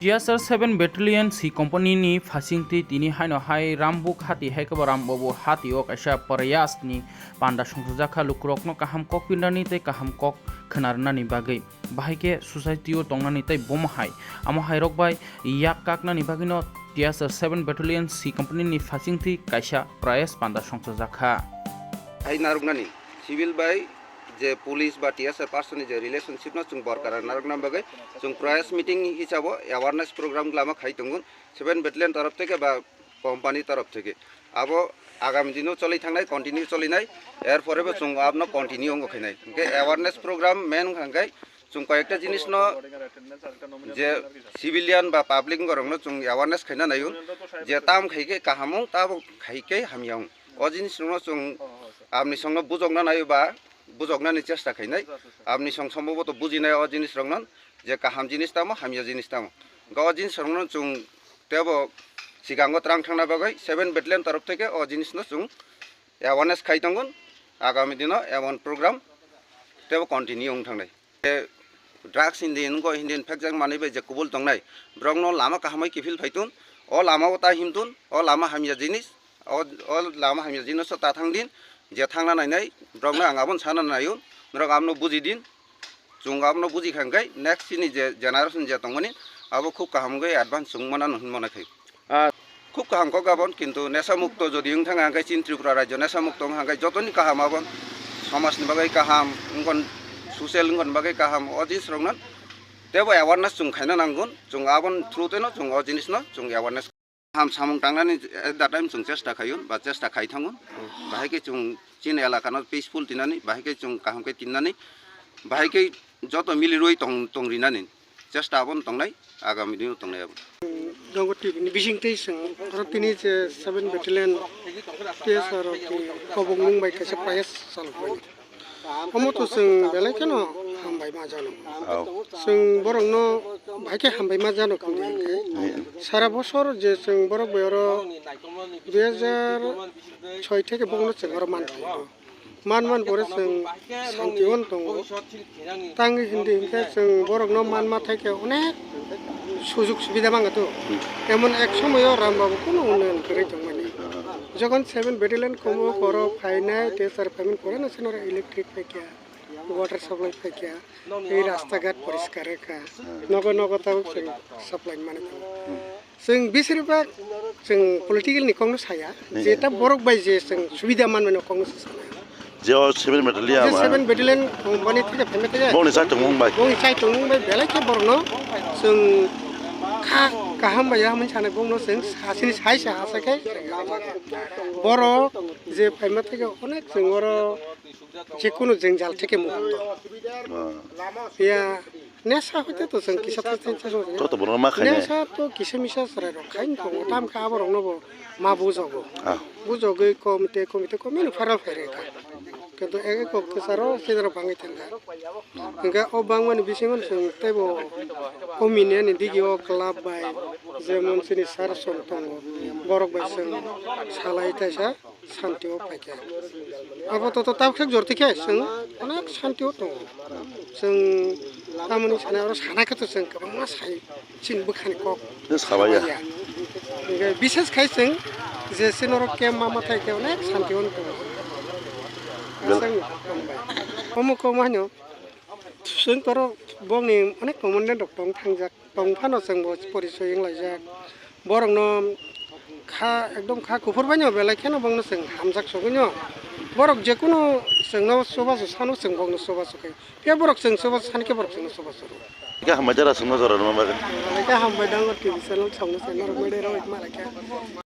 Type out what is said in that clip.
TSR-7 Battalion C Company ni fasingti tini haino hai rambuk hati haikaba rambobo hati o kaisa parayas ni panda songjakha lukrokno kaham kok pindani tei kaham kok khnarnani bagai bahaike society o tongnani tei bomhai amo hairok bai yak kaknani bagino TSR-7 Battalion C Company ni fasingti kaisa prayas panda songjakha hai narugnani civil bai যে police বা TSR পার্সনি যে relationship না जों बरकरार नारगना बागै जों प्रयास meeting हिसाबै अवेयरनेस प्रोग्राम लामा खाइतंगुन 7 बेटालियन तरफ থেকে বা কোম্পানি तरफ থেকে আবো আগামী দিনও চলি থাকনাই কন্টিনিউ চলিনাই এর পরেও जों আপনা কন্টিনিউ খাইনাই কে अवेयरनेस प्रोग्राम মেন খাঙ্গাই जों কয়েকটা জিনিস ন যে সিভিলিয়ান বা পাবলিক গরংনো जों अवेयरनेस খাইনা নাইউন যে তাম খাইকে কাহামং তাব খাইকে হামিয়াং অ জিনিস ন जों আপনি সঙ্গে বুঝংনা নাইবা बुझकनानै চেষ্টা खाइनाय आपनि सं सम्भवत बुजिनाय अ जिनिस रंगन जे काहाम जिनिस तामो हामिया जिनिस तामो ग जिनिस रंगन जों तेबो सिगांगो त्रां थांना बागै 7 बेटालियन तरफ থেকে अ जिनिस न जों अवेयरनेस खाइतंगन आगामी दिन एवन प्रोग्राम तेबो कन्टिन्यू थांनाय ड्राग्स हिन्दिन गो हिन्दिन फेकजां मानैबे जे कुबुल दंनाय ब्रंनो लामा काहामै किफिल फाइतुन अ लामाव ता हिमतुन अ लामा हामिया जिनिस अ लामा हामिया जिनिस ता थांदिन जे थांना नायनाय ब्रगना आंगाबन साना नायु ब्रग आमनो बुजिदिन जों आमनो बुजिखांगाय नेक्स्ट नि जे जेनारेशन जे तंगनि आबो खूब काहामगै एडभान्स जोंमना नहनमनाखै खूब काहाम को गाबन किन्तु नेशा मुक्त जदि थांगा हांगाय चिन त्रिपुरा राज्य नेशा मुक्त हांगाय जतनि काहामाबन समाजनि बागै काहाम उंगन सोशल उंगन बागै काहाम अ जिनिस रंगन तेबो अवेयरनेस जों खायना नांगोन जों आबन थ्रुतेनो जों अ जिनिस न जों अवेयरनेस हाम सामुं थांनानै दा टाइम जों चेष्टा खायुन बा चेष्टा खायथांगुन बाहायके जों चिन एलाकानो पिसफुल तिनानै बाहायके जों काहामके तिननानै बाहायके जत मिलि रोय तंरिनानै चेष्टा आबन तंनाय आगामी दिनाव तंनायाबो जंगति बिसिंथै जों रतिनि जे 7 बेटालियन TSR कबंगमुं बाय कासे प्रयास सालबाय हमतो जों बेलाय केन हामबाय मा जानो जों बरंनो बाहायके हामबाय मा जानो खंदे सारा बছর যে जों बर बयर 2006 থেকে बंगनो जों बर मान परे जों शांतिवन दङ तांगि हिन्दी हिंखे जों बरंनो मान माथायके अनेक সুযোগ সুবিধা मांगातो एमन एक समयो रामबाबु कोनो उन्नयन करे दंमाने जगन 7 बेटालियन कमो बर फाइनाय TSR फाइमिन करे ना सेनर इलेक्ट्रिक फाइकिया वाटर सप्लाई फाइकिया ए रास्ता घाट परिष्कार का नगो ताव जों सप्लाई माने जों बिसोरबा जों पलिटिकल नि कंग्रेस हाया जेता बरक बाय जे जों सुबिदा माननो कंग्रेस साना जे 7 बेटालियन 7 बेटालियन कम्पानी থেকে ফেমে থেকে बंनि साइड मुंबाय बेलायके बरनो जों काहाम बाया मोन साने बंनो जों सासेनि साइसा हासाखै बर जे फाइमा থেকে अनेक जों बर जेकुनु जों जाल থেকে मुक्त या नेसा होते तो जों किसा तो बरनो मा खायने नेसा तो किसे मिसा सरे रखाइन तो ताम का बरनो मा बुझागो बुझोगै कमिटे कमिन फारा फेरेका কিন্তু একে কক্তেসারো সেদর ভাঙি থাকা ইনকা ও বাংমানি বিসিমন जों তেবো কমিনিয়ানি দিগিও ক্লাব বাই যে মনসিনি সার সন্তং বরক বাই जों সালাই তাইসা শান্তিও পাইকে আপাতত তাবखेक জরতিকে जों अनेक শান্তিও दङ जों तामनि सानाय आरो सानायखौथ' जों गोबां मा साय चिन बोखानि कक साबाया बिसेस खाय जों जे सिनर केम मा माथायके अनेक शान्तिও दङ अमुक मानो जों तरो बंनि अनेक कमोन्डेन्ट दं थांजाक दंफानो जों परिचय लायजाक बरंनो खा एकदम खा कुफुरबायनो बेलायखेनो बंनो जों हामजाक सगैनो बरक जेकुनु जोंनो सबासो सानो जों बंनो सबासो बे बरक जों सबासो सानके बरक जों सबासो का हमजारा संनो जरा नमा बागै का हमबाय दांग टिभि चैनल सावनो सेनर मेडे राव मालायका